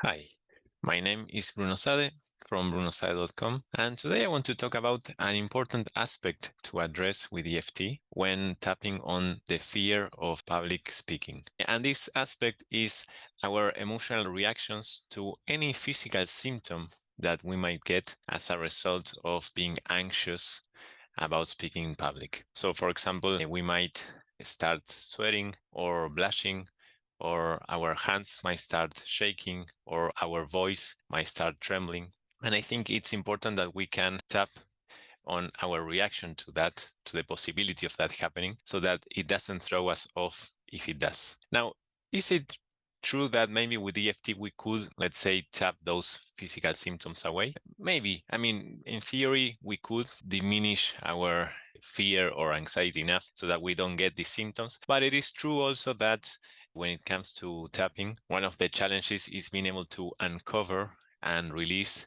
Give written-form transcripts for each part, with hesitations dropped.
Hi, my name is Bruno Sade from brunosade.com, and today I want to talk about an important aspect to address with EFT when tapping on the fear of public speaking. And this aspect is our emotional reactions to any physical symptom that we might get as a result of being anxious about speaking in public. So, for example, we might start sweating or blushing, or our hands might start shaking, or our voice might start trembling. And I think it's important that we can tap on our reaction to that, to the possibility of that happening, so that it doesn't throw us off if it does. Now, is it true that maybe with EFT we could, let's say, tap those physical symptoms away? Maybe. I mean, in theory, we could diminish our fear or anxiety enough so that we don't get these symptoms. But it is true also that when it comes to tapping, one of the challenges is being able to uncover and release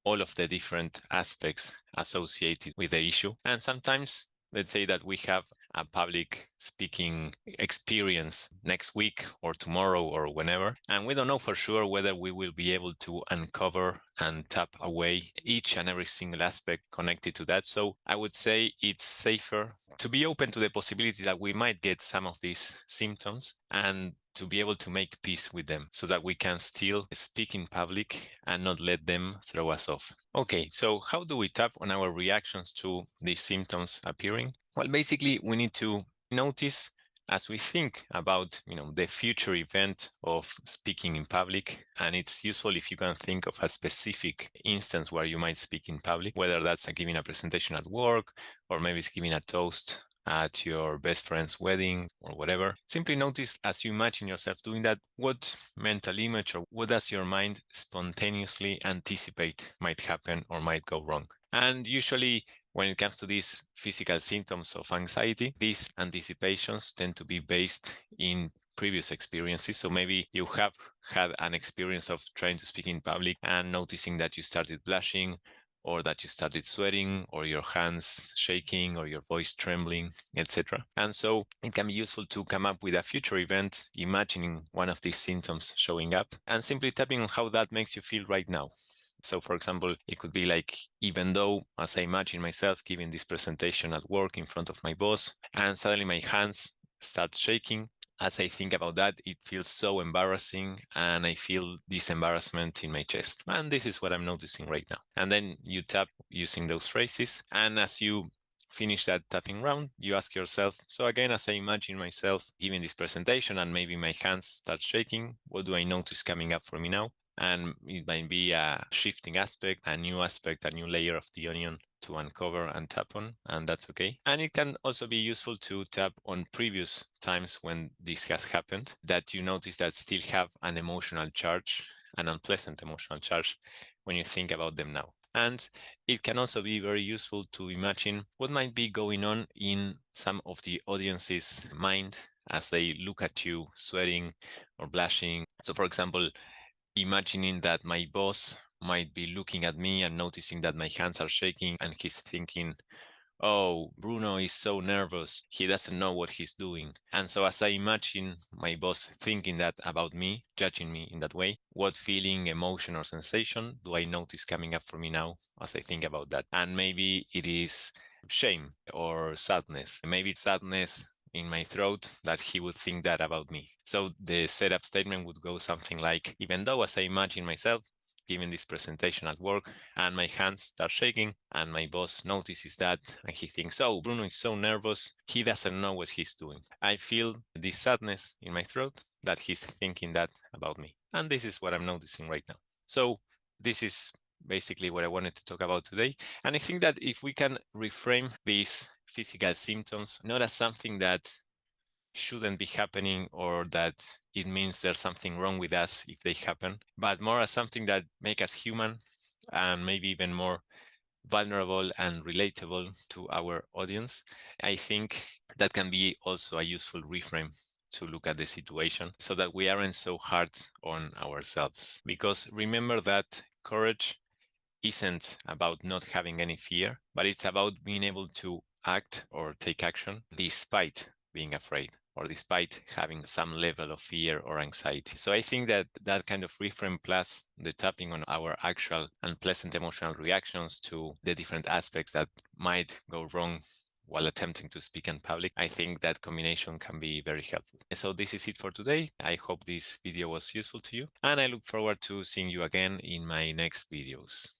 all of the different aspects associated with the issue. And sometimes, let's say that we have a public speaking experience next week or tomorrow or whenever, and we don't know for sure whether we will be able to uncover and tap away each and every single aspect connected to that. So I would say it's safer to be open to the possibility that we might get some of these symptoms and to be able to make peace with them so that we can still speak in public and not let them throw us off. Okay, so how do we tap on our reactions to these symptoms appearing? Well, basically, we need to notice as we think about, the future event of speaking in public, and it's useful if you can think of a specific instance where you might speak in public, whether that's giving a presentation at work, or maybe it's giving a toast at your best friend's wedding or whatever. Simply notice as you imagine yourself doing that, what mental image or what does your mind spontaneously anticipate might happen or might go wrong. And usually when it comes to these physical symptoms of anxiety, these anticipations tend to be based in previous experiences. So maybe you have had an experience of trying to speak in public and noticing that you started blushing, or that you started sweating, or your hands shaking, or your voice trembling, etc. And so it can be useful to come up with a future event, imagining one of these symptoms showing up, and simply tapping on how that makes you feel right now. So, for example, it could be like, even though, as I imagine myself giving this presentation at work in front of my boss, and suddenly my hands start shaking, as I think about that, it feels so embarrassing, and I feel this embarrassment in my chest. And this is what I'm noticing right now. And then you tap using those phrases. And as you finish that tapping round, you ask yourself, so again, as I imagine myself giving this presentation and maybe my hands start shaking, what do I notice coming up for me now? And it might be a shifting aspect, a new layer of the onion to uncover and tap on, and that's okay. And it can also be useful to tap on previous times when this has happened, that you notice that still have an emotional charge, an unpleasant emotional charge, when you think about them now. And it can also be very useful to imagine what might be going on in some of the audience's mind as they look at you sweating or blushing. So, for example, imagining that my boss might be looking at me and noticing that my hands are shaking, and he's thinking, oh, Bruno is so nervous, he doesn't know what he's doing. And so as I imagine my boss thinking that about me, judging me in that way, what feeling, emotion, or sensation do I notice coming up for me now as I think about that? And maybe it is shame or sadness. Maybe it's sadness in my throat that he would think that about me. So the setup statement would go something like, even though as I imagine myself giving this presentation at work and my hands start shaking and my boss notices that and he thinks, oh, Bruno is so nervous, he doesn't know what he's doing. I feel this sadness in my throat that he's thinking that about me. And this is what I'm noticing right now. So this is basically what I wanted to talk about today. And I think that if we can reframe these physical symptoms, not as something that shouldn't be happening or that it means there's something wrong with us if they happen, but more as something that make us human and maybe even more vulnerable and relatable to our audience, I think that can be also a useful reframe to look at the situation so that we aren't so hard on ourselves. Because remember that courage isn't about not having any fear, but it's about being able to act or take action despite being afraid or despite having some level of fear or anxiety. So I think that that kind of reframe plus the tapping on our actual unpleasant emotional reactions to the different aspects that might go wrong while attempting to speak in public, I think that combination can be very helpful. So this is it for today. I hope this video was useful to you, and I look forward to seeing you again in my next videos.